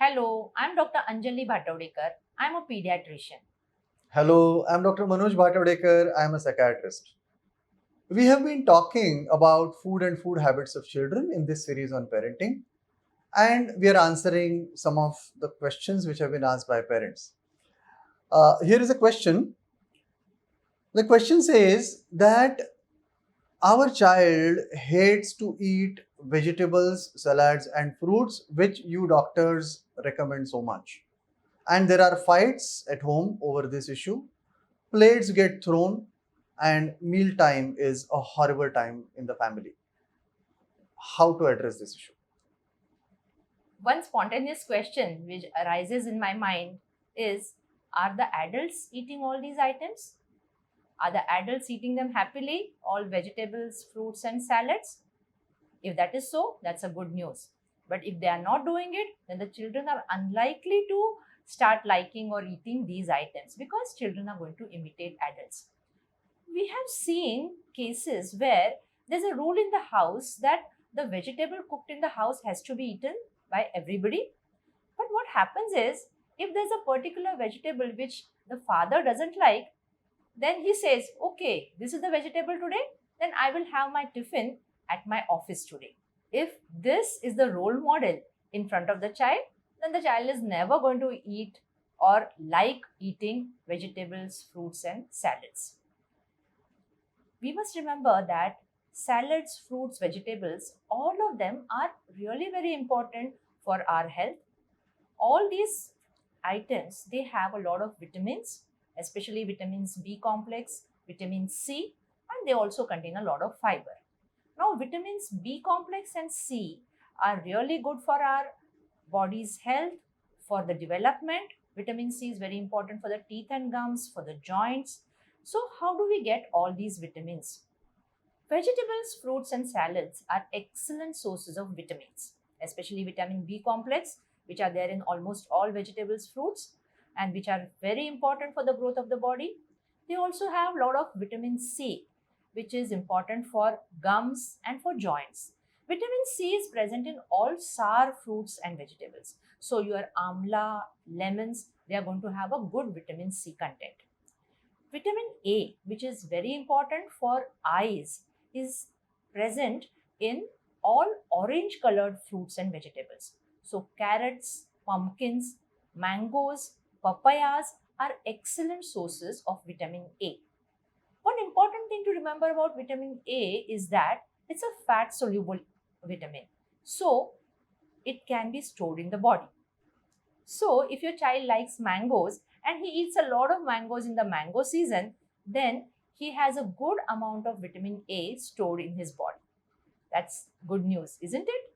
Hello, I'm Dr. Anjali Bhatawdekar. I'm a pediatrician. Hello, I'm Dr. Manoj Bhatawdekar. I'm a psychiatrist. We have been talking about food and food habits of children in this series on parenting, and we are answering some of the questions which have been asked by parents. Here is a question. The question says that our child hates to eat vegetables, salads, and fruits, which you doctors recommend so much. And there are fights at home over this issue. Plates get thrown, and mealtime is a horrible time in the family. How to address this issue? One spontaneous question which arises in my mind is, are the adults eating all these items? Are the adults eating them happily, all vegetables, fruits, and salads? If that is so, that's a good news. But if they are not doing it, then the children are unlikely to start liking or eating these items because children are going to imitate adults. We have seen cases where there's a rule in the house that the vegetable cooked in the house has to be eaten by everybody. But what happens is, if there's a particular vegetable which the father doesn't like, then he says, okay, this is the vegetable today, then I will have my tiffin at my office today. If this is the role model in front of the child, then the child is never going to eat or like eating vegetables, fruits, and salads. We must remember that salads, fruits, vegetables, all of them are really very important for our health. All these items, they have a lot of vitamins, especially vitamins B complex, vitamin C, and they also contain a lot of fiber. Now, vitamins B complex and C are really good for our body's health, for the development. Vitamin C is very important for the teeth and gums, for the joints. So, how do we get all these vitamins? Vegetables, fruits, and salads are excellent sources of vitamins, especially vitamin B complex, which are there in almost all vegetables, fruits, and which are very important for the growth of the body. They also have a lot of vitamin C, which is important for gums and for joints. Vitamin C is present in all sour fruits and vegetables. So, your amla, lemons, they are going to have a good vitamin C content. Vitamin A, which is very important for eyes, is present in all orange colored fruits and vegetables. So, carrots, pumpkins, mangoes, papayas are excellent sources of vitamin A. One important thing to remember about vitamin A is that it's a fat soluble vitamin. So, it can be stored in the body. So, if your child likes mangoes and he eats a lot of mangoes in the mango season, then he has a good amount of vitamin A stored in his body. That's good news, isn't it?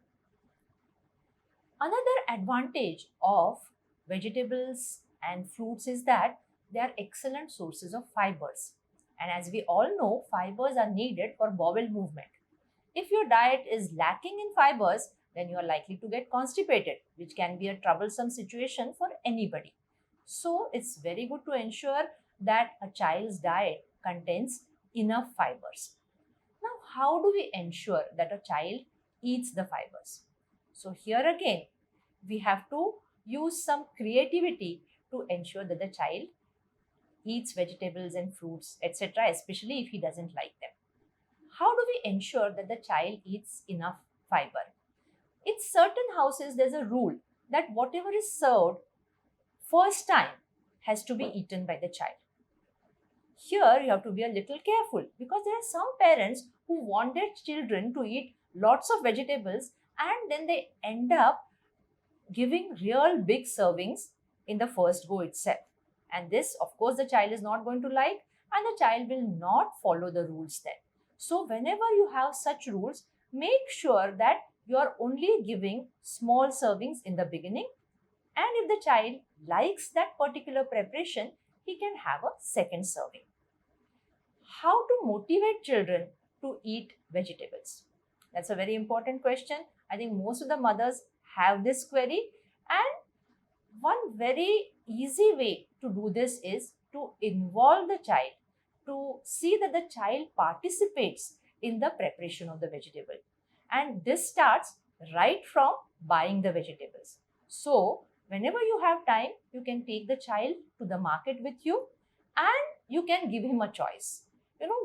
Another advantage of vegetables and fruits is that they are excellent sources of fibers. And as we all know, fibers are needed for bowel movement. If your diet is lacking in fibers, then you are likely to get constipated, which can be a troublesome situation for anybody. So, it's very good to ensure that a child's diet contains enough fibers. Now, how do we ensure that a child eats the fibers? So, here again, we have to use some creativity to ensure that the child eats vegetables and fruits, etc., especially if he doesn't like them. How do we ensure that the child eats enough fiber? In certain houses, there's a rule that whatever is served first time has to be eaten by the child. Here, you have to be a little careful because there are some parents who want their children to eat lots of vegetables and then they end up giving real big servings in the first go itself. And this, of course, the child is not going to like, and the child will not follow the rules then. So, whenever you have such rules, make sure that you are only giving small servings in the beginning. And if the child likes that particular preparation, he can have a second serving. How to motivate children to eat vegetables? That's a very important question. I think most of the mothers have this query, and one very easy way to do this is to involve the child, to see that the child participates in the preparation of the vegetable. And this starts right from buying the vegetables. So, whenever you have time, you can take the child to the market with you and you can give him a choice.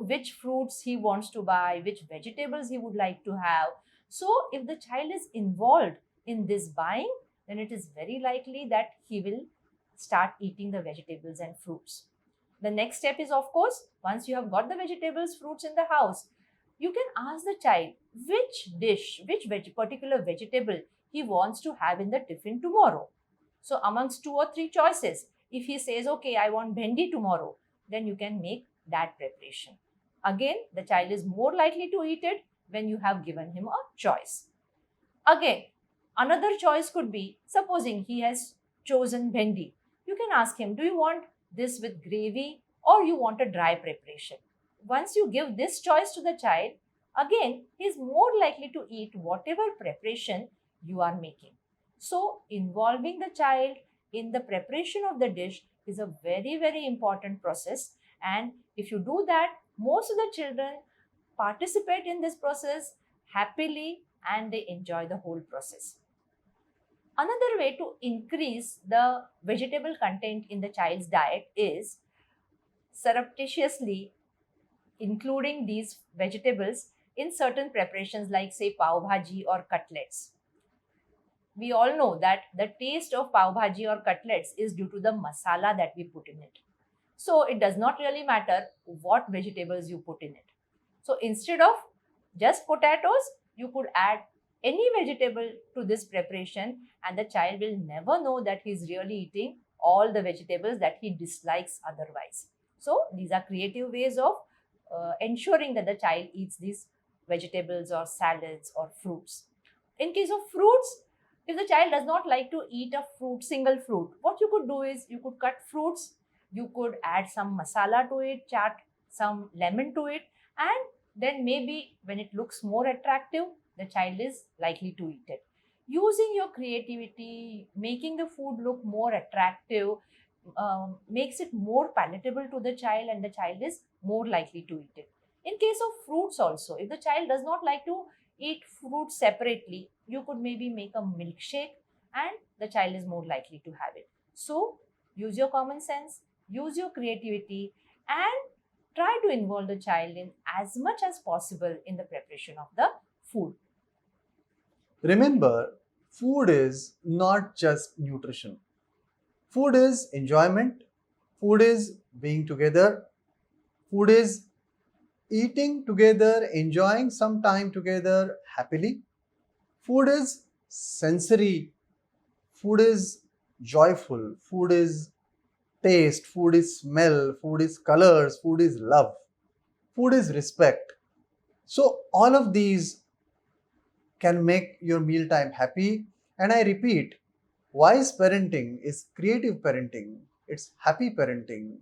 Which fruits he wants to buy, which vegetables he would like to have. So, if the child is involved in this buying, then it is very likely that he will start eating the vegetables and fruits. The next step is, of course, once you have got the vegetables, fruits in the house, you can ask the child which dish, particular vegetable he wants to have in the tiffin tomorrow. So, amongst 2 or 3 choices, if he says, okay, I want bhendi tomorrow, then you can make that preparation. Again, the child is more likely to eat it when you have given him a choice. Again, another choice could be, supposing he has chosen bhendi, you can ask him, do you want this with gravy or you want a dry preparation? Once you give this choice to the child, again, he is more likely to eat whatever preparation you are making. So, involving the child in the preparation of the dish is a very, very important process. And if you do that, most of the children participate in this process happily and they enjoy the whole process. Another way to increase the vegetable content in the child's diet is surreptitiously including these vegetables in certain preparations like, say, pav bhaji or cutlets. We all know that the taste of pav bhaji or cutlets is due to the masala that we put in it. So it does not really matter what vegetables you put in it. So instead of just potatoes, you could add any vegetable to this preparation and the child will never know that he is really eating all the vegetables that he dislikes otherwise. So these are creative ways of ensuring that the child eats these vegetables or salads or fruits. In case of fruits, if the child does not like to eat a single fruit, what you could do is you could cut fruits, you could add some masala to it, chat some lemon to it, and then maybe when it looks more attractive, the child is likely to eat it. Using your creativity, making the food look more attractive, makes it more palatable to the child and the child is more likely to eat it. In case of fruits also, if the child does not like to eat fruits separately, you could maybe make a milkshake and the child is more likely to have it. So, use your common sense, use your creativity and try to involve the child in as much as possible in the preparation of the food. Remember, food is not just nutrition. Food is enjoyment, food is being together, food is eating together, enjoying some time together happily. Food is sensory, food is joyful, food is taste, food is smell, food is colors, food is love, food is respect. So, all of these can make your mealtime happy. And I repeat, wise parenting is creative parenting, it's happy parenting,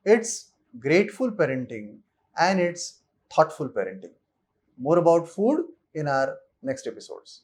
it's grateful parenting, and it's thoughtful parenting. More about food in our next episodes.